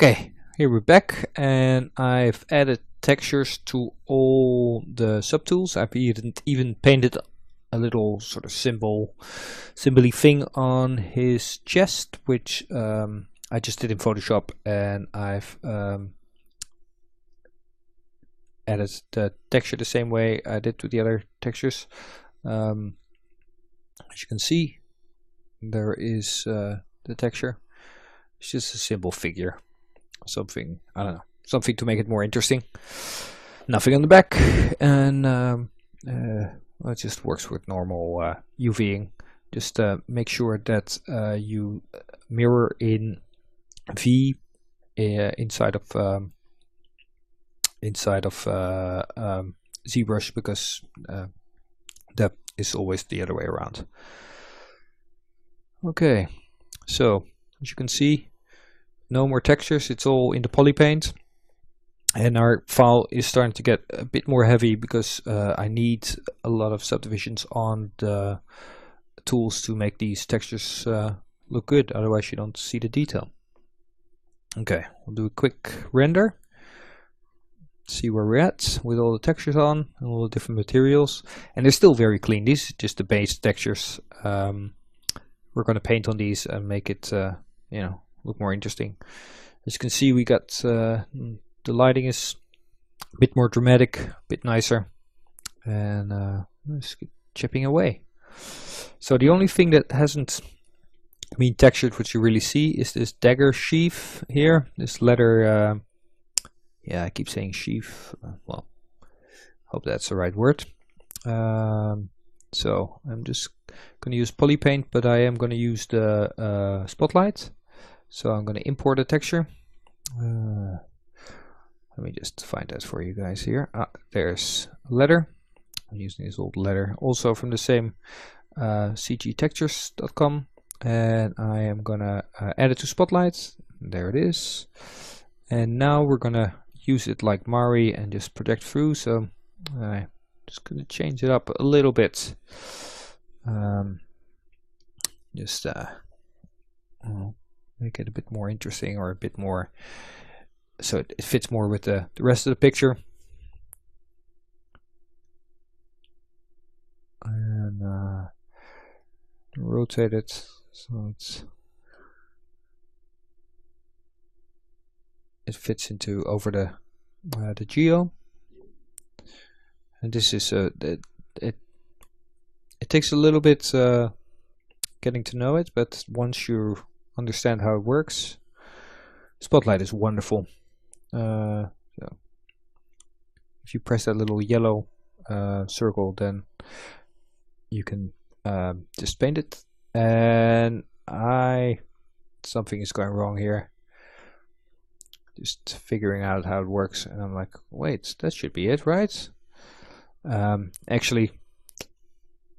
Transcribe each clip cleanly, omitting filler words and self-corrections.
Okay, here we're back, and I've added textures to all the subtools. I've even painted a little sort of symbol-y thing on his chest, which I just did in Photoshop, and I've added the texture the same way I did with the other textures. As you can see, there is the texture. It's just a simple figure. Something, I don't know, something to make it more interesting. Nothing on the back, and it just works with normal UVing. Just make sure that you mirror in V inside of ZBrush, because that is always the other way around. Okay, so as you can see, no more textures, it's all in the poly paint, and our file is starting to get a bit more heavy because I need a lot of subdivisions on the tools to make these textures look good, otherwise you don't see the detail. Okay, we'll do a quick render, see where we're at with all the textures on and all the different materials, and they're still very clean. These are just the base textures. We're going to paint on these and make it you know, look more interesting. As you can see, we got the lighting is a bit more dramatic, a bit nicer, and let's keep chipping away. So the only thing that hasn't been textured, which you really see, is this dagger sheath here, this leather yeah, I keep saying sheath, well, hope that's the right word. So I'm just going to use poly paint, but I am going to use the spotlight. So I'm going to import a texture. Let me just find that for you guys here. There's leather. I'm using this old leather, also from the same cgtextures.com, and I am going to add it to spotlight. There it is. And now we're going to use it like Mari and just project through. So I'm just going to change it up a little bit. Just make it a bit more interesting, or a bit more so it fits more with the rest of the picture. And rotate it so it fits into over the geo. And this is it takes a little bit getting to know it, but once you understand how it works, spotlight is wonderful. So if you press that little yellow circle, then you can just paint it. And something is going wrong here. Just figuring out how it works, and I'm like, wait, that should be it, right? Actually,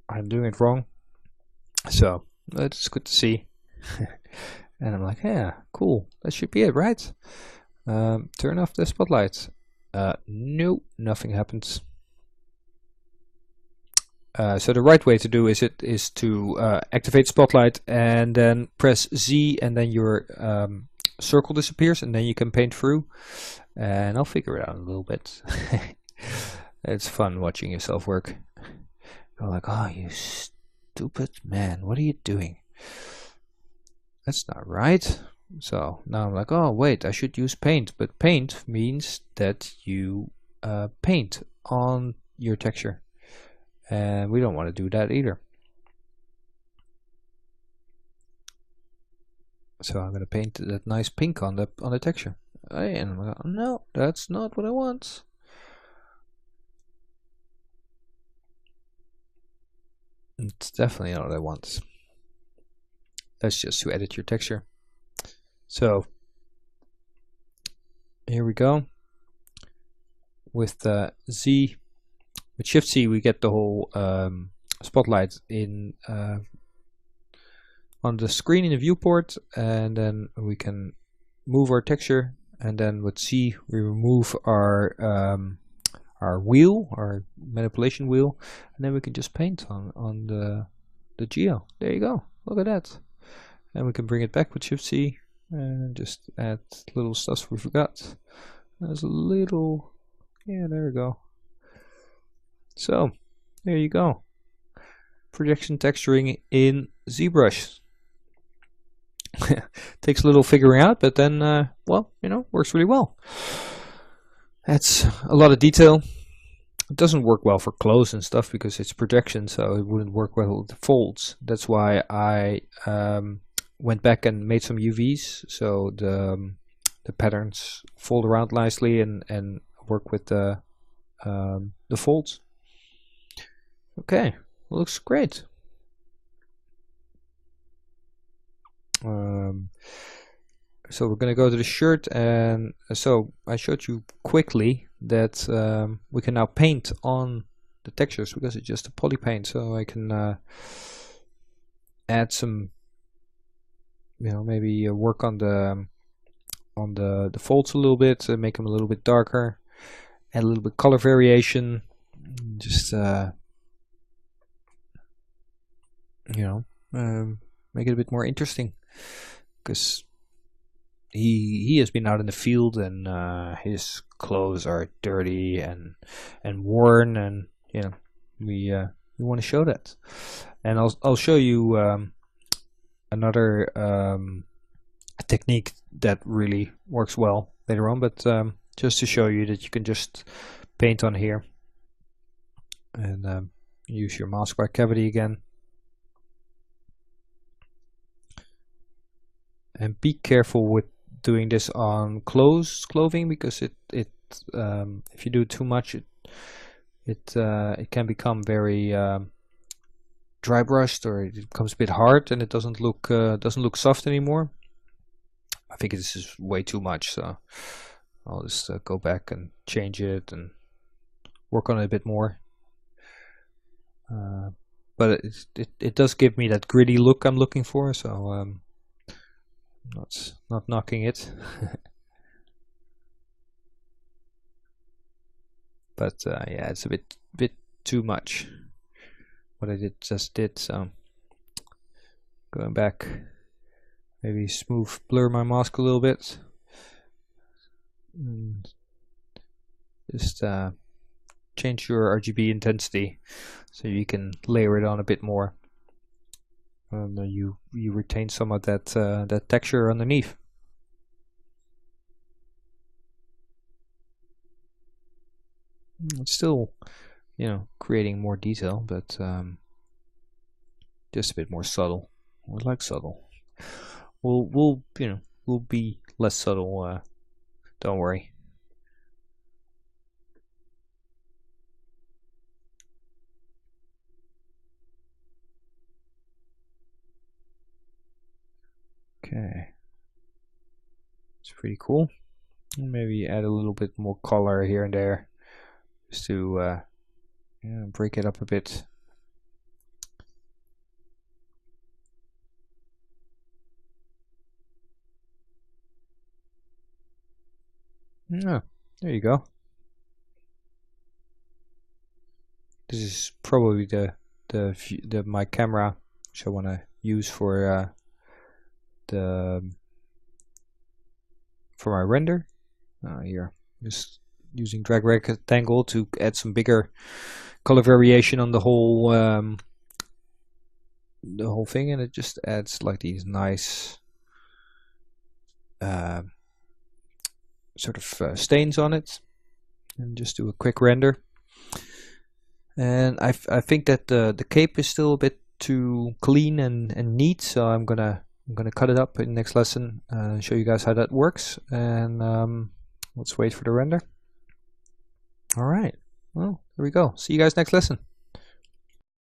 I'm doing it wrong. So that's good to see. And I'm like, yeah, cool, that should be it, right? Turn off the spotlight. No, nothing happens. So the right way to do is to activate spotlight and then press Z, and then your circle disappears, and then you can paint through. And I'll figure it out a little bit. It's fun watching yourself work. You're like, oh, you stupid man, what are you doing? That's not right. So now I'm like, oh wait, I should use paint, but paint means that you paint on your texture, and we don't want to do that either. So I'm going to paint that nice pink on the texture, and I'm like, no, that's not what I want. It's definitely not what I want. That's just to edit your texture. So here we go. With the Z, with Shift C, we get the whole spotlight in on the screen in the viewport, and then we can move our texture. And then with C, we remove our wheel, our manipulation wheel, and then we can just paint on the geo. There you go. Look at that. And we can bring it back with Shift C, and just add little stuff we forgot. There's a little, yeah, there we go. So there you go, projection texturing in ZBrush. Takes a little figuring out, but then well, you know, works really well. That's a lot of detail. It doesn't work well for clothes and stuff because it's projection, so it wouldn't work well with the folds. That's why I went back and made some UVs, so the patterns fold around nicely and work with the folds. Okay, looks great. So we're going to go to the shirt, and so I showed you quickly that we can now paint on the textures because it's just a poly paint. So I can add some, you know, maybe work on the folds a little bit, make them a little bit darker, add a little bit color variation, just you know, make it a bit more interesting, because he has been out in the field and his clothes are dirty and worn, and you know, we want to show that. And I'll show you another technique that really works well later on, but just to show you that you can just paint on here and use your mask by cavity again. And be careful with doing this on clothing, because it if you do too much, it can become very dry brushed, or it becomes a bit hard and it doesn't look soft anymore. I think this is way too much, so I'll just go back and change it and work on it a bit more. But it does give me that gritty look I'm looking for, so not knocking it. But yeah, it's a bit too much what I just did. So going back, maybe blur my mask a little bit, and just change your RGB intensity so you can layer it on a bit more, and you retain some of that that texture underneath. It's still, you know, creating more detail, but just a bit more subtle. I like subtle. We'll you know, we'll be less subtle. Don't worry. Okay, it's pretty cool. Maybe add a little bit more color here and there, just to yeah, break it up a bit. Yeah, there you go. This is probably the my camera which I want to use for my render. Here, just using drag rectangle to add some bigger color variation on the whole thing, and it just adds like these nice sort of stains on it. And just do a quick render. And I think that the cape is still a bit too clean and neat, so I'm gonna cut it up in the next lesson and show you guys how that works. And let's wait for the render. All right, well, there we go. See you guys next lesson.